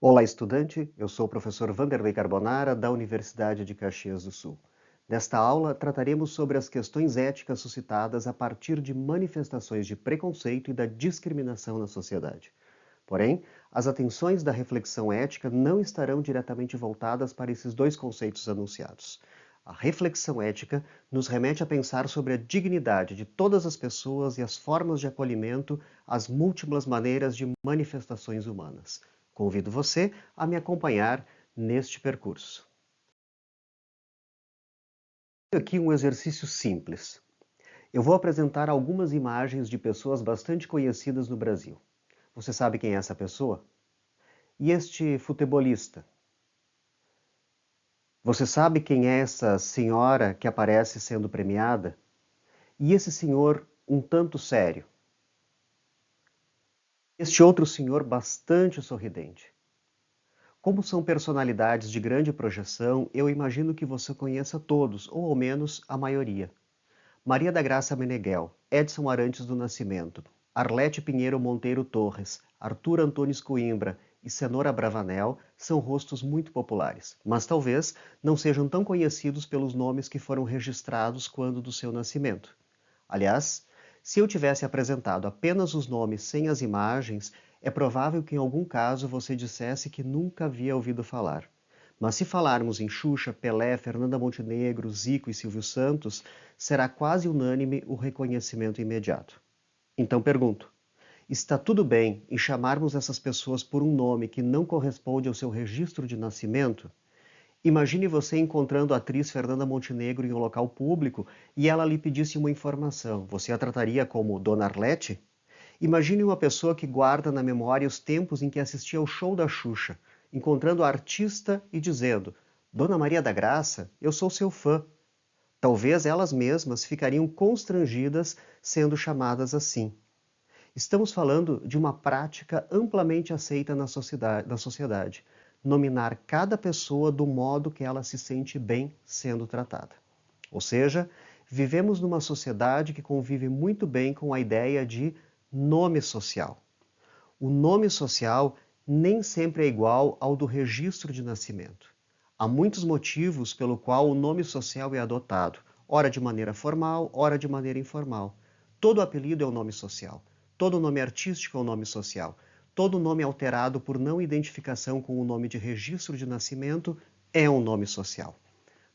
Olá, estudante! Eu sou o professor Vanderlei Carbonara, da Universidade de Caxias do Sul. Nesta aula, trataremos sobre as questões éticas suscitadas a partir de manifestações de preconceito e da discriminação na sociedade. Porém, as atenções da reflexão ética não estarão diretamente voltadas para esses dois conceitos anunciados. A reflexão ética nos remete a pensar sobre a dignidade de todas as pessoas e as formas de acolhimento às múltiplas maneiras de manifestações humanas. Convido você a me acompanhar neste percurso. Aqui um exercício simples. Eu vou apresentar algumas imagens de pessoas bastante conhecidas no Brasil. Você sabe quem é essa pessoa? E este futebolista? Você sabe quem é essa senhora que aparece sendo premiada? E esse senhor um tanto sério? Este outro senhor bastante sorridente. Como são personalidades de grande projeção, eu imagino que você conheça todos, ou ao menos a maioria. Maria da Graça Meneghel, Edson Arantes do Nascimento, Arlete Pinheiro Monteiro Torres, Arthur Antunes Coimbra e Cenoura Bravanel são rostos muito populares, mas talvez não sejam tão conhecidos pelos nomes que foram registrados quando do seu nascimento. Aliás, se eu tivesse apresentado apenas os nomes sem as imagens, é provável que em algum caso você dissesse que nunca havia ouvido falar. Mas se falarmos em Xuxa, Pelé, Fernanda Montenegro, Zico e Silvio Santos, será quase unânime o reconhecimento imediato. Então pergunto: está tudo bem em chamarmos essas pessoas por um nome que não corresponde ao seu registro de nascimento? Imagine você encontrando a atriz Fernanda Montenegro em um local público e ela lhe pedisse uma informação. Você a trataria como Dona Arlete? Imagine uma pessoa que guarda na memória os tempos em que assistia ao show da Xuxa, encontrando a artista e dizendo: Dona Maria da Graça, eu sou seu fã. Talvez elas mesmas ficariam constrangidas sendo chamadas assim. Estamos falando de uma prática amplamente aceita na sociedade, nominar cada pessoa do modo que ela se sente bem sendo tratada. Ou seja, vivemos numa sociedade que convive muito bem com a ideia de nome social. O nome social nem sempre é igual ao do registro de nascimento. Há muitos motivos pelo qual o nome social é adotado, ora de maneira formal, ora de maneira informal. Todo apelido é um nome social. Todo nome artístico é um nome social. Todo nome alterado por não identificação com o nome de registro de nascimento é um nome social.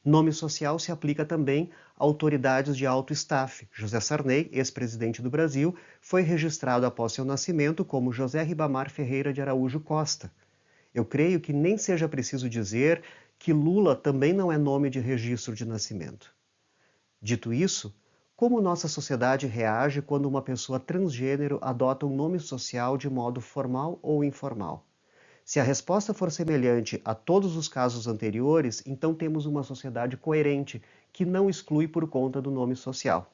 Nome social se aplica também a autoridades de alto staff. José Sarney, ex-presidente do Brasil, foi registrado após seu nascimento como José Ribamar Ferreira de Araújo Costa. Eu creio que nem seja preciso dizer que Lula também não é nome de registro de nascimento. Dito isso, como nossa sociedade reage quando uma pessoa transgênero adota um nome social de modo formal ou informal? Se a resposta for semelhante a todos os casos anteriores, então temos uma sociedade coerente, que não exclui por conta do nome social.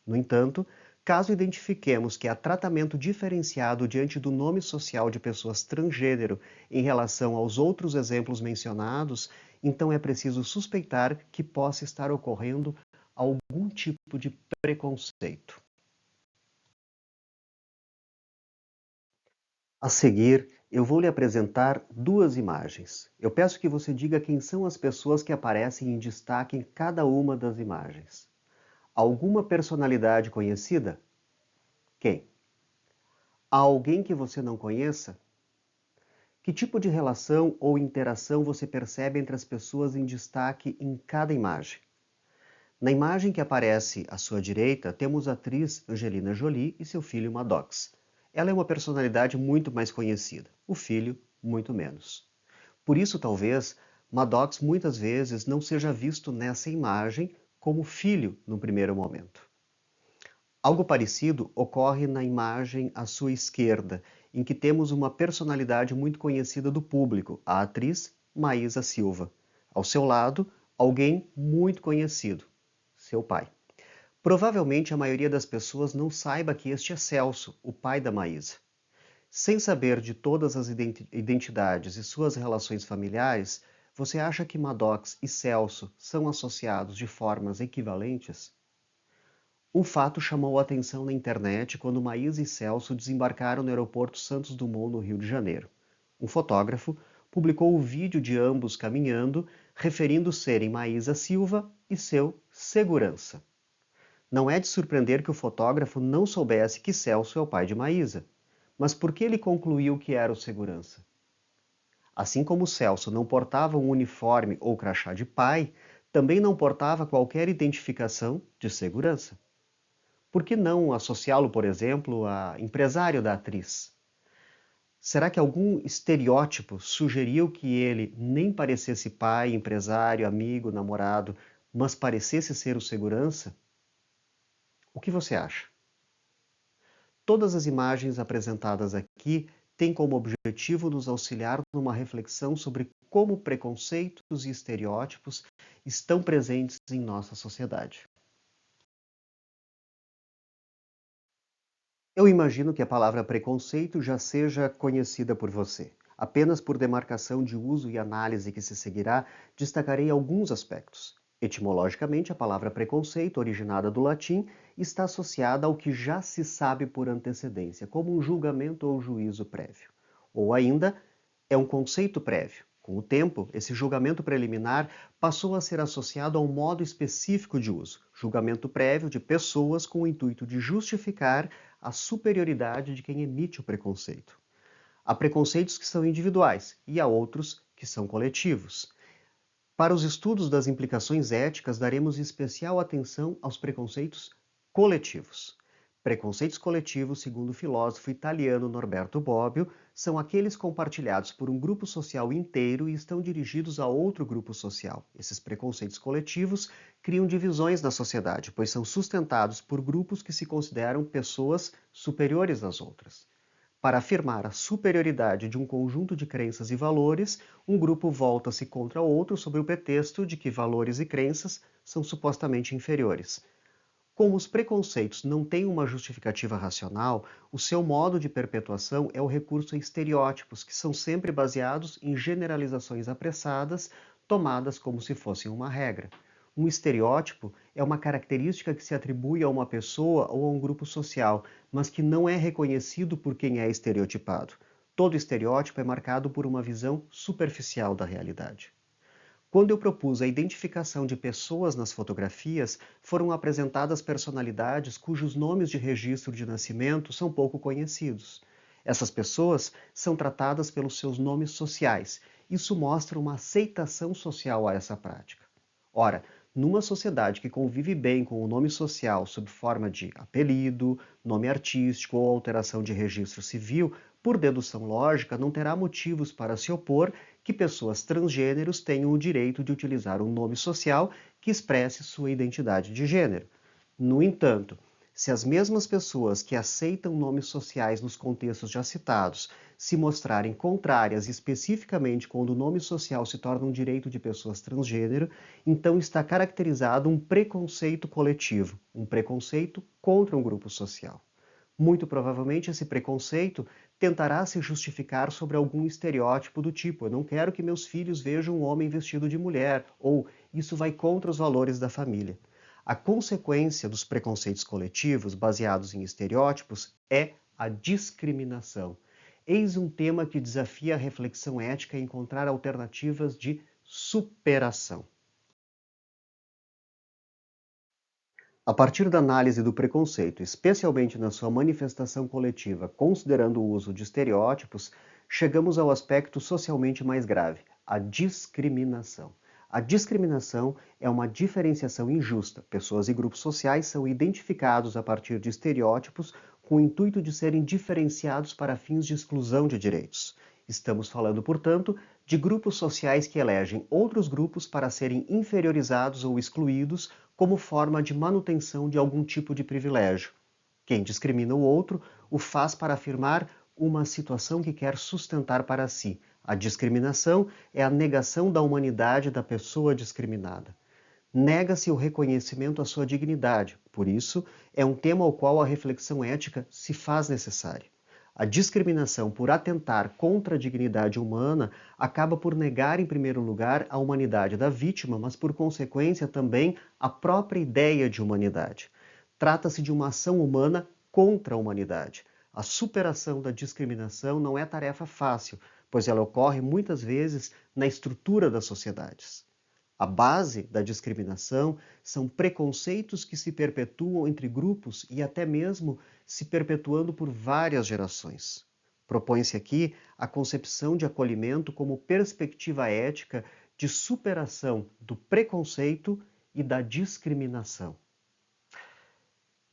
No entanto, caso identifiquemos que há tratamento diferenciado diante do nome social de pessoas transgênero em relação aos outros exemplos mencionados, então é preciso suspeitar que possa estar ocorrendo algum tipo de preconceito. A seguir, eu vou lhe apresentar duas imagens. Eu peço que você diga quem são as pessoas que aparecem em destaque em cada uma das imagens. Alguma personalidade conhecida? Quem? Há alguém que você não conheça? Que tipo de relação ou interação você percebe entre as pessoas em destaque em cada imagem? Na imagem que aparece à sua direita, temos a atriz Angelina Jolie e seu filho Maddox. Ela é uma personalidade muito mais conhecida, o filho muito menos. Por isso, talvez, Maddox muitas vezes não seja visto nessa imagem como filho no primeiro momento. Algo parecido ocorre na imagem à sua esquerda, em que temos uma personalidade muito conhecida do público, a atriz Maísa Silva. Ao seu lado, alguém muito conhecido, seu pai. Provavelmente a maioria das pessoas não saiba que este é Celso, o pai da Maísa. Sem saber de todas as identidades e suas relações familiares, você acha que Maddox e Celso são associados de formas equivalentes? Um fato chamou a atenção na internet quando Maísa e Celso desembarcaram no aeroporto Santos Dumont, no Rio de Janeiro. Um fotógrafo publicou o vídeo de ambos caminhando, referindo serem Maísa Silva e seu segurança. Não é de surpreender que o fotógrafo não soubesse que Celso é o pai de Maísa. Mas por que ele concluiu que era o segurança? Assim como Celso não portava um uniforme ou crachá de pai, também não portava qualquer identificação de segurança. Por que não associá-lo, por exemplo, a empresário da atriz? Será que algum estereótipo sugeriu que ele nem parecesse pai, empresário, amigo, namorado, mas parecesse ser o segurança? O que você acha? Todas as imagens apresentadas aqui têm como objetivo nos auxiliar numa reflexão sobre como preconceitos e estereótipos estão presentes em nossa sociedade. Eu imagino que a palavra preconceito já seja conhecida por você. Apenas por demarcação de uso e análise que se seguirá, destacarei alguns aspectos. Etimologicamente, a palavra preconceito, originada do latim, está associada ao que já se sabe por antecedência, como um julgamento ou juízo prévio. Ou ainda, é um conceito prévio. Com o tempo, esse julgamento preliminar passou a ser associado a um modo específico de uso, julgamento prévio de pessoas com o intuito de justificar a superioridade de quem emite o preconceito. Há preconceitos que são individuais e há outros que são coletivos. Para os estudos das implicações éticas, daremos especial atenção aos preconceitos coletivos. Preconceitos coletivos, segundo o filósofo italiano Norberto Bobbio, são aqueles compartilhados por um grupo social inteiro e estão dirigidos a outro grupo social. Esses preconceitos coletivos criam divisões na sociedade, pois são sustentados por grupos que se consideram pessoas superiores às outras. Para afirmar a superioridade de um conjunto de crenças e valores, um grupo volta-se contra outro sob o pretexto de que valores e crenças são supostamente inferiores. Como os preconceitos não têm uma justificativa racional, o seu modo de perpetuação é o recurso a estereótipos, que são sempre baseados em generalizações apressadas, tomadas como se fossem uma regra. Um estereótipo é uma característica que se atribui a uma pessoa ou a um grupo social, mas que não é reconhecido por quem é estereotipado. Todo estereótipo é marcado por uma visão superficial da realidade. Quando eu propus a identificação de pessoas nas fotografias, foram apresentadas personalidades cujos nomes de registro de nascimento são pouco conhecidos. Essas pessoas são tratadas pelos seus nomes sociais. Isso mostra uma aceitação social a essa prática. Ora, numa sociedade que convive bem com o nome social sob forma de apelido, nome artístico ou alteração de registro civil, por dedução lógica, não terá motivos para se opor que pessoas transgêneros tenham o direito de utilizar um nome social que expresse sua identidade de gênero. No entanto, se as mesmas pessoas que aceitam nomes sociais nos contextos já citados se mostrarem contrárias especificamente quando o nome social se torna um direito de pessoas transgênero, então está caracterizado um preconceito coletivo, um preconceito contra um grupo social. Muito provavelmente esse preconceito tentará se justificar sobre algum estereótipo do tipo: eu não quero que meus filhos vejam um homem vestido de mulher, ou isso vai contra os valores da família. A consequência dos preconceitos coletivos baseados em estereótipos é a discriminação. Eis um tema que desafia a reflexão ética e encontrar alternativas de superação. A partir da análise do preconceito, especialmente na sua manifestação coletiva, considerando o uso de estereótipos, chegamos ao aspecto socialmente mais grave, a discriminação. A discriminação é uma diferenciação injusta. Pessoas e grupos sociais são identificados a partir de estereótipos com o intuito de serem diferenciados para fins de exclusão de direitos. Estamos falando, portanto, de grupos sociais que elegem outros grupos para serem inferiorizados ou excluídos como forma de manutenção de algum tipo de privilégio. Quem discrimina o outro o faz para afirmar uma situação que quer sustentar para si. A discriminação é a negação da humanidade da pessoa discriminada. Nega-se o reconhecimento à sua dignidade, por isso, é um tema ao qual a reflexão ética se faz necessária. A discriminação por atentar contra a dignidade humana acaba por negar, em primeiro lugar, a humanidade da vítima, mas por consequência também a própria ideia de humanidade. Trata-se de uma ação humana contra a humanidade. A superação da discriminação não é tarefa fácil, pois ela ocorre muitas vezes na estrutura das sociedades. A base da discriminação são preconceitos que se perpetuam entre grupos e até mesmo se perpetuando por várias gerações. Propõe-se aqui a concepção de acolhimento como perspectiva ética de superação do preconceito e da discriminação.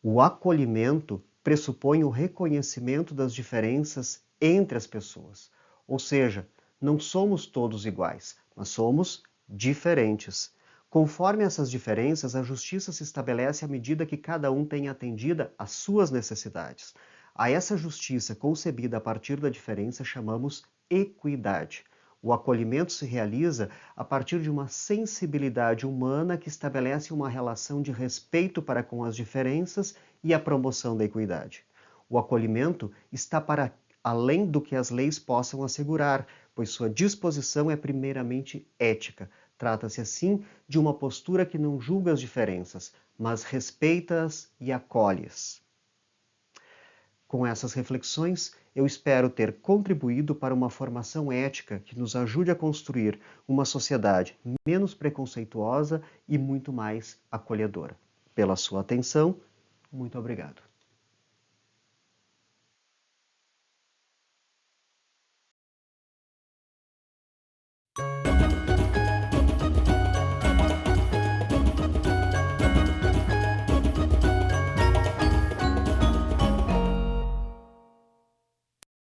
O acolhimento pressupõe o reconhecimento das diferenças entre as pessoas, ou seja, não somos todos iguais, mas somos diferentes. Conforme essas diferenças, a justiça se estabelece à medida que cada um tem atendida às suas necessidades. A essa justiça concebida a partir da diferença chamamos equidade. O acolhimento se realiza a partir de uma sensibilidade humana que estabelece uma relação de respeito para com as diferenças e a promoção da equidade. O acolhimento está para além do que as leis possam assegurar, pois sua disposição é primeiramente ética. Trata-se, assim, de uma postura que não julga as diferenças, mas respeita-as e acolhe-as. Com essas reflexões, eu espero ter contribuído para uma formação ética que nos ajude a construir uma sociedade menos preconceituosa e muito mais acolhedora. Pela sua atenção, muito obrigado.